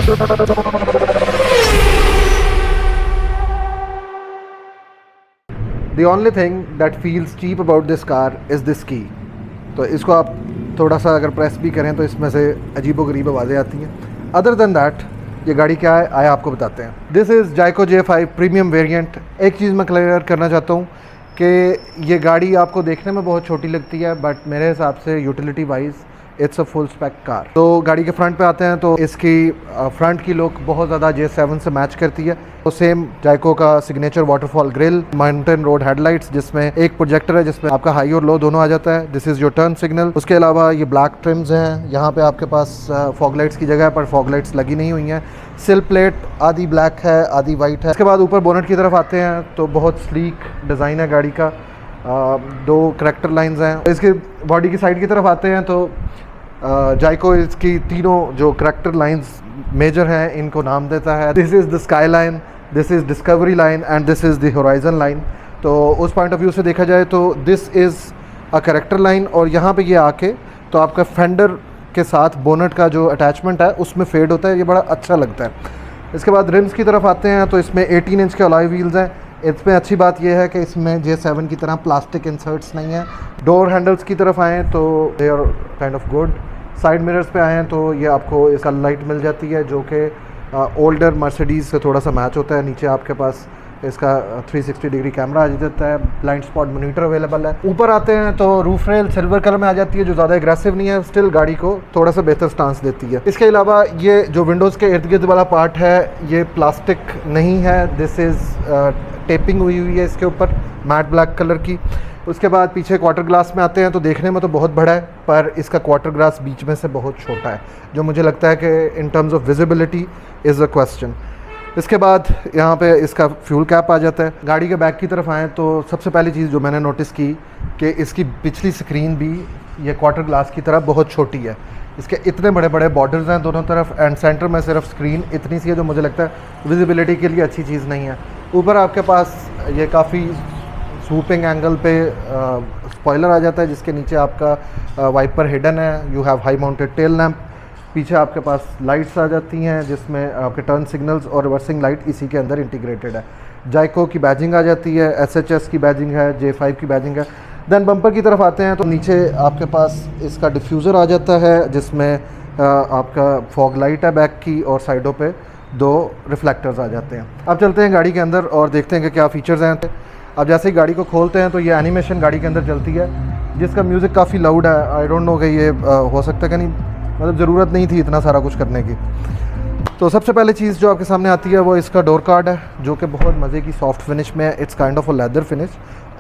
The only thing that feels cheap about this car is this key. तो इसको आप थोड़ा सा अगर प्रेस भी करें तो इसमें से अजीबोगरीब आवाज़ें आती हैं। अदर देन दैट ये गाड़ी क्या है आया आपको बताते हैं। This is Jaecoo J5 premium variant. एक चीज़ मैं क्लियर करना चाहता हूँ कि ये गाड़ी आपको देखने में बहुत छोटी लगती है, बट मेरे हिसाब से utility wise it's a full spec car. तो गाड़ी के फ्रंट पे आते हैं तो इसकी फ्रंट की लुक बहुत ज़्यादा J7 से मैच करती है। तो सेम जायको का signature waterfall grill, mountain road headlights जिसमें एक प्रोजेक्टर है जिसमें आपका हाई और लो दोनों आ जाता है। This is your turn signal. उसके अलावा ये ब्लैक ट्रिम्स हैं। यहाँ पे आपके पास फॉग लाइट्स की जगह पर फॉग लाइट्स लगी नहीं हुई हैं। सिल प्लेट आधी ब्लैक है आधी वाइट है। इसके बाद ऊपर बोनट की तरफ आते हैं तो बहुत स्लीक डिज़ाइन है गाड़ी का। दो करैक्टर लाइंस हैं। इसके बॉडी की साइड की तरफ आते हैं तो जायको इसकी तीनों जो करैक्टर लाइंस मेजर हैं इनको नाम देता है। This is the sky line, this is discovery line and this is the horizon line. तो उस पॉइंट ऑफ व्यू से देखा जाए तो this is a character line, और यहाँ पे ये आके तो आपका फेंडर के साथ बोनट का जो अटैचमेंट है उसमें फेड होता है। ये बड़ा अच्छा लगता है। इसके बाद रिम्स की तरफ आते हैं तो इसमें 18 इंच के अलॉय व्हील्स हैं। इसमें अच्छी बात यह है कि इसमें J7 की तरह प्लास्टिक इंसर्ट्स नहीं है। डोर हैंडल्स की तरफ आएँ तो they are kind of good. Side mirrors पे आएँ तो ये आपको इसका लाइट मिल जाती है जो कि ओल्डर मर्सिडीज़ से थोड़ा सा मैच होता है। नीचे आपके पास इसका 360 डिग्री कैमरा आ जाता है। ब्लाइंड स्पॉट मॉनिटर अवेलेबल है। ऊपर आते हैं तो रूफ रेल सिल्वर कलर में आ जाती है जो ज़्यादा एग्रेसिव नहीं है, स्टिल गाड़ी को थोड़ा सा बेहतर स्टांस देती है। इसके अलावा ये जो विंडोज़ के इर्द गिर्द वाला पार्ट है ये प्लास्टिक नहीं है। दिस इज़ टेपिंग हुई है इसके ऊपर मैट ब्लैक कलर की। उसके बाद पीछे क्वार्टर ग्लास में आते हैं तो देखने में तो बहुत बड़ा है पर इसका क्वार्टर ग्लास बीच में से बहुत छोटा है, जो मुझे लगता है कि in terms of visibility is a question. इसके बाद यहाँ पे इसका फ्यूल कैप आ जाता है। गाड़ी के बैक की तरफ आएँ तो सबसे पहली चीज़ जो मैंने नोटिस की कि इसकी पिछली स्क्रीन भी ये क्वार्टर ग्लास की तरह बहुत छोटी है। इसके इतने बड़े बड़े बॉर्डर्स हैं दोनों तरफ एंड सेंटर में सिर्फ स्क्रीन इतनी सी है जो मुझे लगता है विजिबिलिटी के लिए अच्छी चीज़ नहीं है। ऊपर आपके पास ये काफ़ी स्वूपिंग एंगल पे स्पॉइलर आ जाता है जिसके नीचे आपका वाइपर हिडन है। You have high mounted tail lamp. पीछे आपके पास लाइट्स आ जाती हैं जिसमें आपके टर्न सिग्नल्स और रिवर्सिंग लाइट इसी के अंदर इंटीग्रेटेड है। जायको की बैजिंग आ जाती है, SHS की बैजिंग है, J5 की बैजिंग है। देन बम्पर की तरफ आते हैं तो नीचे आपके पास इसका डिफ्यूज़र आ जाता है जिसमें आपका फॉग लाइट है बैक की और साइडों पे दो रिफ्लेक्टर्स आ जाते हैं। अब चलते हैं गाड़ी के अंदर और देखते हैं कि क्या फ़ीचर्स हैं। अब जैसे ही गाड़ी को खोलते हैं तो ये एनिमेशन गाड़ी के अंदर चलती है जिसका म्यूज़िक काफ़ी लाउड है। आई डोंट नो कि ये हो सकता है कि नहीं, मतलब ज़रूरत नहीं थी इतना सारा कुछ करने की। तो सबसे पहले चीज़ जो आपके सामने आती है वो इसका डोर कार्ड है जो कि बहुत मज़े की सॉफ्ट फिनिश में है। It's kind of a leather finish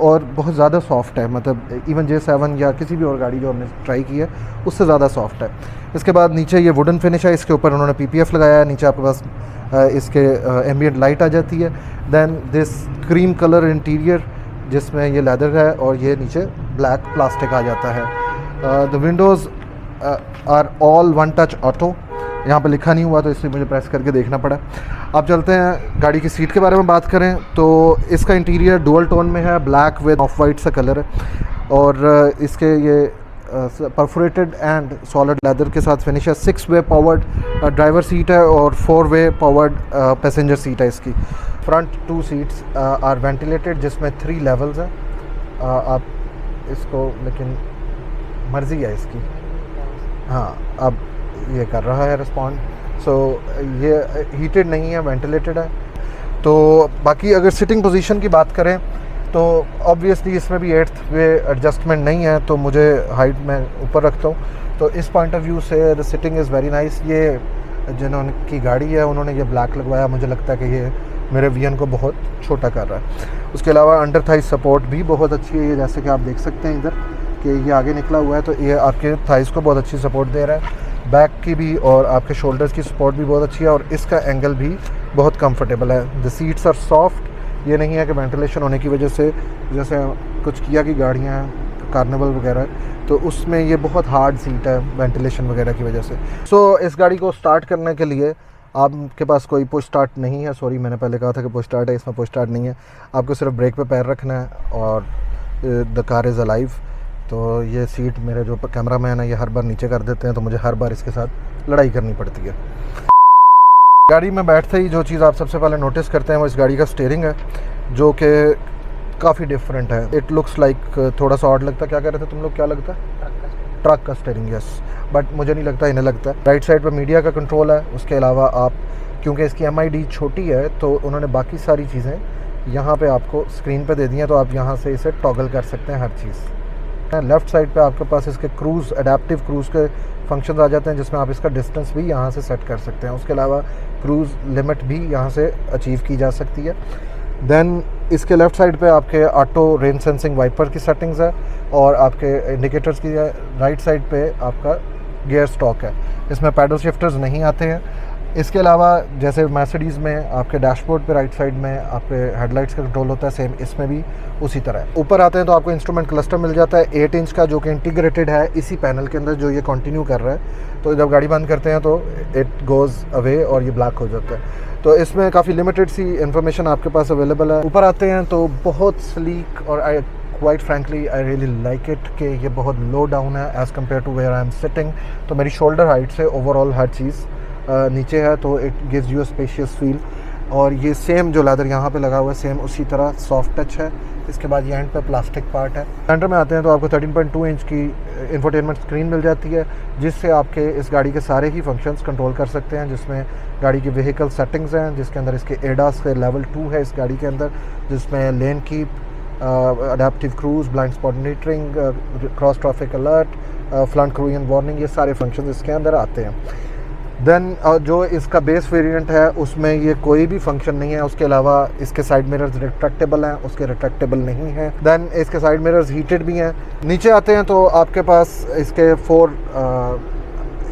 और बहुत ज़्यादा सॉफ्ट है, मतलब इवन J7 या किसी भी और गाड़ी जो हमने ट्राई की है उससे ज़्यादा सॉफ्ट है। इसके बाद नीचे ये वुडन फिनिश है, इसके ऊपर उन्होंने PPF लगाया है। नीचे आपके पास इसके एम्बियंट लाइट आ जाती है। Then this cream colour interior जिसमें ये लेदर है और ये नीचे ब्लैक प्लास्टिक आ जाता है। The windows are all one touch auto. यहाँ पे लिखा नहीं हुआ तो इसलिए मुझे प्रेस करके देखना पड़ा। अब चलते हैं गाड़ी की सीट के बारे में बात करें तो इसका इंटीरियर डुअल टोन में है, ब्लैक विद ऑफ वाइट सा कलर है और इसके ये परफोरेटेड एंड सॉलिड लेदर के साथ फिनिश है। 6 वे पावर्ड ड्राइवर सीट है और 4 वे पावर्ड पैसेंजर सीट है इसकी। फ्रंट 2 सीट्स आर वेंटिलेटेड जिसमें 3 लेवल्स हैं। आप इसको, लेकिन मर्ज़ी है इसकी, हाँ अब ये कर रहा है रिस्पॉन्ड। सो ये हीटेड नहीं है, वेंटिलेटेड है। तो बाकी अगर सिटिंग पोजीशन की बात करें तो ऑब्वियसली इसमें भी 8th वे एडजस्टमेंट नहीं है तो मुझे हाइट में ऊपर रखता हूँ। तो इस पॉइंट ऑफ व्यू से the sitting is very nice. ये जिन्होंने की गाड़ी है उन्होंने ये ब्लैक लगवाया, मुझे लगता है कि ये मेरे वीएन को बहुत छोटा कर रहा है। उसके अलावा अंडर थाई सपोर्ट भी बहुत अच्छी है, ये जैसे कि आप देख सकते हैं इधर कि ये आगे निकला हुआ है तो ये आपके थाइस को बहुत अच्छी सपोर्ट दे रहा है। बैक की भी और आपके शोल्डर्स की सपोर्ट भी बहुत अच्छी है और इसका एंगल भी बहुत कंफर्टेबल है। द सीट्स आर सॉफ्ट, ये नहीं है कि वेंटिलेशन होने की वजह से, जैसे कुछ किया की गाड़ियाँ हैं कार्निवल वगैरह तो उसमें ये बहुत हार्ड सीट है वेंटिलेशन वगैरह की वजह से। सो इस गाड़ी को स्टार्ट करने के लिए आपके पास कोई पुश स्टार्ट नहीं है। सॉरी, मैंने पहले कहा था कि पुश स्टार्ट है, इसमें पुश स्टार्ट नहीं है। आपको सिर्फ ब्रेक पे पैर रखना है और द कार इज़ अलाइव। तो ये सीट मेरे जो कैमरा मैन है ये हर बार नीचे कर देते हैं तो मुझे हर बार इसके साथ लड़ाई करनी पड़ती है। गाड़ी में बैठते ही जो चीज़ आप सबसे पहले नोटिस करते हैं वो इस गाड़ी का स्टीयरिंग है, जो कि काफ़ी डिफरेंट है। इट लुक्स लाइक थोड़ा सा ऑड लगता है। क्या कह रहे थे तुम लोग, क्या लगता है? ट्रक का स्टीयरिंग, यस, बट मुझे नहीं लगता, इन्हें लगता है। राइट साइड पर मीडिया का कंट्रोल है। उसके अलावा आप, क्योंकि इसकी MID छोटी है तो उन्होंने बाकी सारी चीज़ें यहाँ पे आपको स्क्रीन पे दे दी हैं, तो आप यहाँ से इसे टॉगल कर सकते हैं हर चीज़। लेफ़्ट साइड पे आपके पास इसके क्रूज़, अडेप्टिव क्रूज़ के फंक्शन आ जाते हैं, जिसमें आप इसका डिस्टेंस भी यहाँ से सेट कर सकते हैं। उसके अलावा क्रूज़ लिमिट भी यहाँ से अचीव की जा सकती है। देन इसके लेफ़्ट साइड पे आपके ऑटो रेन सेंसिंग वाइपर की सेटिंग्स है और आपके इंडिकेटर्स की है। राइट साइड पे आपका गियर स्टॉक है, इसमें पैडल शिफ्टर्स नहीं आते हैं। इसके अलावा जैसे मर्सिडीज़ में आपके डैशबोर्ड पे राइट साइड में आपके हेडलाइट्स का कंट्रोल होता है, सेम इसमें भी उसी तरह है। ऊपर आते हैं तो आपको इंस्ट्रूमेंट क्लस्टर मिल जाता है 8 इंच का, जो कि इंटीग्रेटेड है इसी पैनल के अंदर, जो ये कंटिन्यू कर रहा है। तो जब गाड़ी बंद करते हैं तो इट गोज़ अवे और ये ब्लैक हो जाता है। तो इसमें काफ़ी लिमिटेड सी इन्फॉर्मेशन आपके पास अवेलेबल है। ऊपर आते हैं तो बहुत स्लीक और quite frankly I really like it कि ये बहुत लो डाउन है as compare to where I am sitting. तो मेरी शोल्डर हाइट से ओवरऑल हर चीज़ नीचे है, तो it gives you a spacious feel. और ये सेम जो लेदर यहाँ पे लगा हुआ है, सेम उसी तरह सॉफ्ट टच है। इसके बाद ये एंड पे प्लास्टिक पार्ट है। सेंटर में आते हैं तो आपको 13.2 इंच की इंफोटेनमेंट स्क्रीन मिल जाती है, जिससे आपके इस गाड़ी के सारे ही फंक्शंस कंट्रोल कर सकते हैं, जिसमें गाड़ी की व्हीकल सेटिंग्स हैं, जिसके अंदर इसके एडास के लेवल 2 है इस गाड़ी के अंदर, जिसमें lane keep, adaptive cruise, blind spot monitoring, cross traffic alert, front crewing warning, ये सारे फंक्शंस इसके अंदर आते हैं। देन जो इसका बेस वेरिएंट है उसमें ये कोई भी फंक्शन नहीं है। उसके अलावा इसके साइड मिरर्स रिट्रैक्टेबल हैं, उसके रिट्रैक्टेबल नहीं हैं। देन इसके साइड मिरर्स हीटेड भी हैं। नीचे आते हैं तो आपके पास इसके 4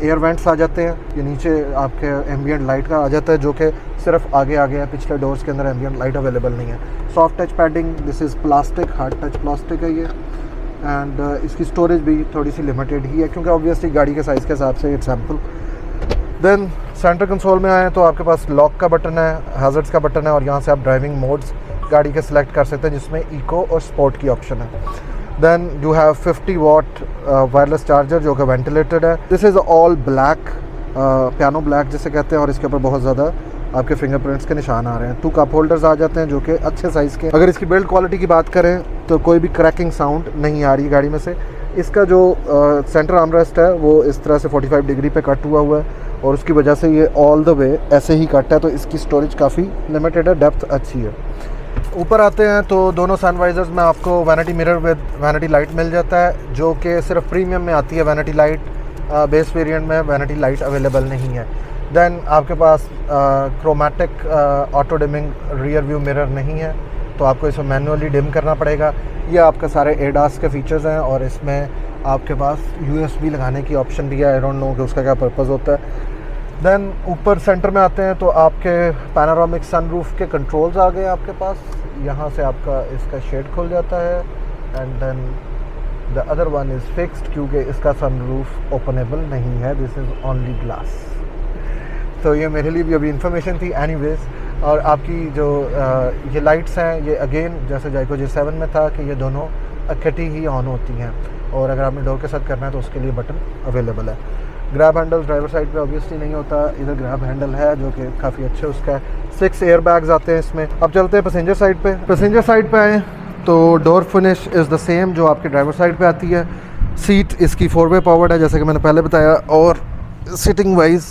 एयर वेंट्स आ जाते हैं। ये नीचे आपके एम्बियंट लाइट का आ जाता है, जो कि सिर्फ आगे है। पिछले डोर्स के अंदर एम्बियंट लाइट अवेलेबल नहीं है। Soft touch padding, this is plastic, hard touch plastic है ये। एंड इसकी स्टोरेज भी थोड़ी सी लिमिटेड ही है, क्योंकि ऑब्वियसली गाड़ी के साइज़ के हिसाब से it's ample. Then centre console में आए तो आपके पास लॉक का बटन है, हैज़र्ड्स का बटन है, और यहाँ से आप ड्राइविंग मोड्स गाड़ी के सिलेक्ट कर सकते हैं, जिसमें इको और स्पोर्ट की ऑप्शन है। Then you have 50 watt wireless charger, जो कि वेंटिलेटेड है। This is all black, piano black जिसे कहते हैं, और इसके ऊपर बहुत ज़्यादा आपके फिंगरप्रिंट्स के निशान आ रहे हैं। 2 कप होल्डर्स आ जाते हैं, जो कि अच्छे साइज़ के। अगर इसकी बिल्ड क्वालिटी की बात करें तो कोई भी क्रैकिंग साउंड नहीं आ रही गाड़ी में से। इसका जो सेंटर आर्मरेस्ट है वो इस तरह से 45 डिग्री पे कट हुआ है, और उसकी वजह से ये ऑल द वे ऐसे ही कट है, तो इसकी स्टोरेज काफ़ी लिमिटेड है, डेप्थ अच्छी है। ऊपर आते हैं तो दोनों सनवाइजर्स में आपको vanity mirror with vanity light मिल जाता है, जो कि सिर्फ प्रीमियम में आती है वैनिटी लाइट। बेस वेरिएंट में वैनिटी लाइट अवेलेबल नहीं है। देन आपके पास chromatic auto dimming rear view mirror नहीं है, तो आपको इसमें मैनुअली डिम करना पड़ेगा। ये आपका सारे एडास के फीचर्स हैं, और इसमें आपके पास USB लगाने की ऑप्शन भी है। आई डोंट नो कि उसका क्या पर्पज़ होता है। देन ऊपर सेंटर में आते हैं तो आपके पैनोरामिक सनरूफ के कंट्रोल्स आ गए आपके पास। यहाँ से आपका इसका शेड खुल जाता है, and then the other one is fixed, क्योंकि इसका सनरूफ ओपनेबल नहीं है, दिस इज़ ओनली ग्लास। तो ये मेरे लिए भी अभी इन्फॉर्मेशन थी एनीवेज़। और आपकी जो ये लाइट्स हैं, ये अगेन जैसे जाइको J7 में था कि ये दोनों इकट्ठी ही ऑन होती हैं, और अगर आपने डोर के साथ करना है तो उसके लिए बटन अवेलेबल है। ग्रैब हैंडल ड्राइवर साइड पे ऑब्वियसली नहीं होता, इधर ग्रैब हैंडल है, जो कि काफ़ी अच्छे उसका है। 6 एयर बैग्स आते हैं इसमें। अब चलते हैं पैसेंजर साइड पे। पैसेंजर साइड पे आए तो door finish is the same जो आपकी ड्राइवर साइड पे आती है। सीट इसकी 4 वे पावर्ड है, जैसे कि मैंने पहले बताया, और सिटिंग वाइज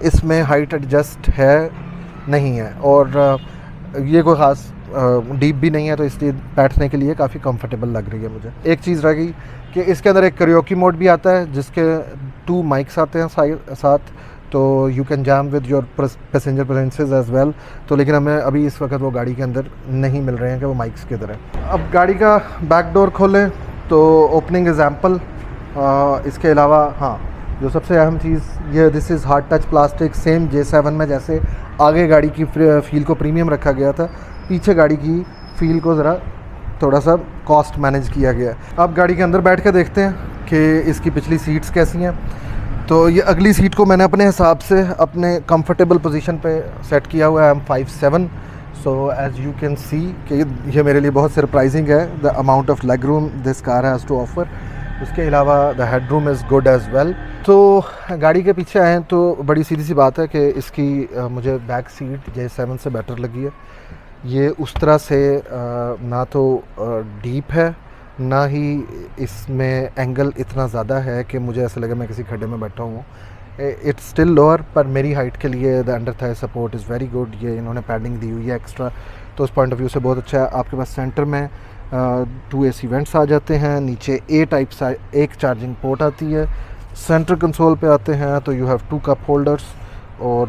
इसमें हाइट एडजस्ट है नहीं है, और ये कोई ख़ास डीप भी नहीं है, तो इसलिए बैठने के लिए काफ़ी कंफर्टेबल लग रही है मुझे। एक चीज़ रह गई कि इसके अंदर एक करियोकी मोड भी आता है, जिसके 2 माइक्स आते हैं साथ, तो you can jam with your passenger preferences as well. तो लेकिन हमें अभी इस वक्त वो गाड़ी के अंदर नहीं मिल रहे हैं कि वो माइक्स किधर है। अब गाड़ी का बैक डोर खोलें तो ओपनिंग इज़ एम्पल। इसके अलावा हाँ, जो सबसे अहम चीज़ ये, this is hard touch plastic, same J7 में जैसे आगे गाड़ी की फील को प्रीमियम रखा गया था, पीछे गाड़ी की फील को ज़रा थोड़ा सा कॉस्ट मैनेज किया गया है। अब गाड़ी के अंदर बैठ के देखते हैं कि इसकी पिछली सीट्स कैसी हैं। तो ये अगली सीट को मैंने अपने हिसाब से अपने कंफर्टेबल पोजीशन पे सेट किया हुआ है। M57, so as you can see कि ये मेरे लिए बहुत सरप्राइजिंग है, the amount of leg room this car has to offer. उसके अलावा the headroom is good as well. तो गाड़ी के पीछे आएँ तो बड़ी सीधी सी बात है कि इसकी मुझे बैक सीट J7 से बेटर लगी है। ये उस तरह से ना तो डीप है, ना ही इसमें एंगल इतना ज़्यादा है कि मुझे ऐसा लगे मैं किसी खड्डे में बैठा हूँ। इट्स स्टिल लोअर, पर मेरी हाइट के लिए the under Thai support is very good. ये इन्होंने पैडिंग दी हुई है एक्स्ट्रा, तो उस पॉइंट ऑफ व्यू से बहुत अच्छा है। आपके पास सेंटर में 2 AC वेंट्स आ जाते हैं, नीचे A टाइप सा एक चार्जिंग पोर्ट आती है। सेंटर कंसोल पे आते हैं तो यू हैव 2 कप होल्डर्स, और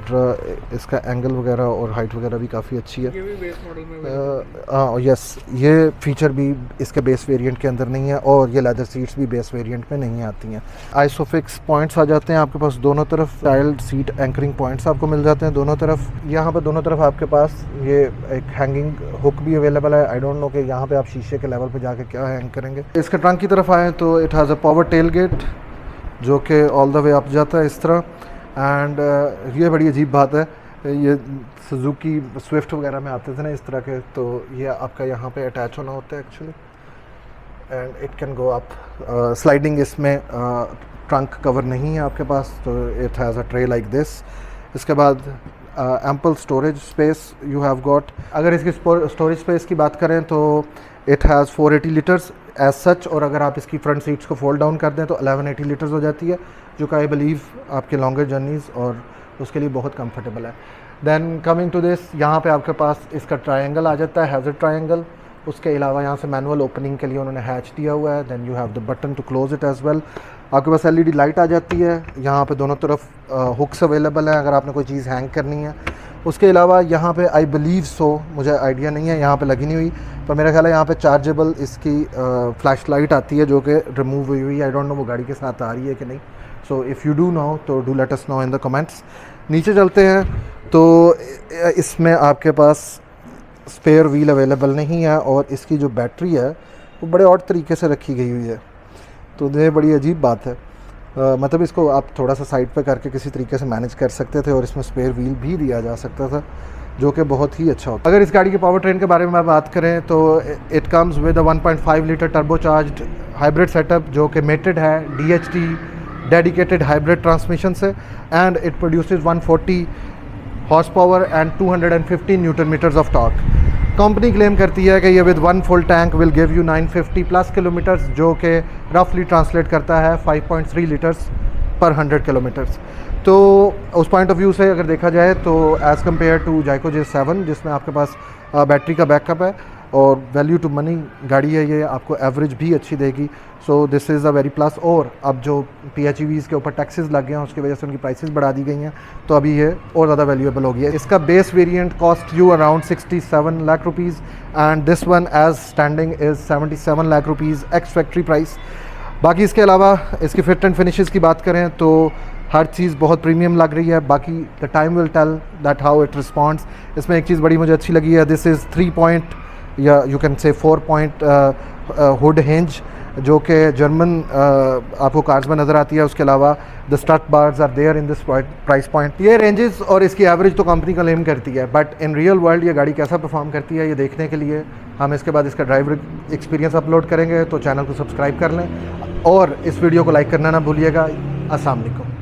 इसका एंगल वगैरह और हाइट वगैरह भी काफ़ी अच्छी है। ये भी बेस मॉडल में यस, ये फीचर भी इसके बेस वेरिएंट के अंदर नहीं है, और ये लेदर सीट्स भी बेस वेरिएंट में नहीं आती हैं। आइसोफिक्स पॉइंट्स आ जाते हैं आपके पास दोनों तरफ, चाइल्ड सीट एंकरिंग पॉइंट्स आपको मिल जाते हैं दोनों तरफ। यहाँ पर दोनों तरफ आपके पास ये एक हैंगिंग हुक भी अवेलेबल है। आई डोंट नो कि यहाँ पर आप शीशे के लेवल पर जाके क्या हैंग करेंगे। इसके ट्रंक की तरफ आएँ तो it has a power tail gate जो कि ऑल द वे अप जाता है इस तरह। एंड ये बड़ी अजीब बात है, ये सुजुकी स्विफ्ट वगैरह में आते थे ना इस तरह के, तो ये आपका यहाँ पे अटैच होना होता है actually, and it can go up. Sliding इसमें ट्रंक कवर नहीं है आपके पास, तो it has a tray like this. इसके बाद ample storage space you have got. अगर इसकी स्टोरेज स्पेस की बात करें तो it has 480 litres as such, और अगर आप इसकी फ्रंट सीट्स को फोल्ड डाउन कर दें तो 1180 लीटर्स हो जाती है, जो कि आई बिलीव आपके लॉन्गर जर्नीज़ और उसके लिए बहुत कंफर्टेबल है। देन कमिंग टू दिस, यहाँ पे आपके पास इसका ट्रायंगल आ जाता है, हैज़र्ड ट्रायंगल। उसके अलावा यहाँ से मैनुअल ओपनिंग के लिए उन्होंने हैच दिया हुआ है। Then you have the button to close it as well. आपके पास LED लाइट आ जाती है, यहाँ पे दोनों तरफ हुक्स अवेलेबल हैं अगर आपने कोई चीज़ हैंग करनी है। उसके अलावा यहाँ पे आई बिलीव सो, मुझे आइडिया नहीं है, यहाँ पे लगी नहीं हुई, पर मेरा ख्याल है यहाँ पे चार्जेबल इसकी फ्लैश लाइट आती है जो कि रिमूव हुई हुई। आई डोंट नो वो गाड़ी के साथ आ रही है कि नहीं। So if you do know तो do let us know in the comments. नीचे चलते हैं तो इसमें आपके पास स्पेयर व्हील अवेलेबल नहीं है, और इसकी जो बैटरी है वो बड़े और तरीके से रखी गई हुई है, तो ये बड़ी अजीब बात है। मतलब इसको आप थोड़ा सा साइड पे करके किसी तरीके से मैनेज कर सकते थे, और इसमें स्पेयर व्हील भी दिया जा सकता था, जो कि बहुत ही अच्छा होता। अगर इस गाड़ी के पावर ट्रेन के बारे में बात करें तो it comes with 1.5 litre turbocharged hybrid setup, जो कि मेटेड है DHT डेडिकेटेड हाइब्रिड ट्रांसमिशन से, and it produces 140 horsepower and 215 newton metres of torque. Company claim करती है कि ये with 1 full tank will give you 950 plus kilometres, जो कि रफली ट्रांसलेट करता है 5.3 लीटर्स पर 100 किलोमीटर्स। तो उस पॉइंट ऑफ व्यू से अगर देखा जाए तो एज़ कम्पेयर टू जायको J7 जिसमें आपके पास बैटरी का बैकअप है और वैल्यू टू मनी गाड़ी है, ये आपको एवरेज भी अच्छी देगी। So this is a very plus. और अब जो PHEVs के ऊपर टैक्सेस लग गए हैं उसकी वजह से उनकी प्राइसेस बढ़ा दी गई हैं, तो अभी ये और ज़्यादा वैल्यूएबल हो गई है। इसका base variant cost you around 67 lakh rupees, and this one as standing is 77 lakh rupees ex factory price. बाकी इसके अलावा इसकी फिट एंड फिनिशेस की बात करें तो हर चीज़ बहुत प्रीमियम लग रही है। बाकी the time will tell that how it responds. इसमें एक चीज़ बड़ी मुझे अच्छी लगी है, दिस इज़ 3 पॉइंट या you can say 4 point hood hinge, जो कि जर्मन आपको कार्स में नज़र आती है। उसके अलावा the strut bars are there in this price point. ये रेंजेस और इसकी एवरेज तो कंपनी क्लेम करती है, बट इन रियल वर्ल्ड ये गाड़ी कैसा परफॉर्म करती है ये देखने के लिए हम इसके बाद इसका ड्राइवर एक्सपीरियंस अपलोड करेंगे, तो चैनल को सब्सक्राइब कर लें और इस वीडियो को लाइक करना ना भूलिएगा। अस्सलाम वालेकुम।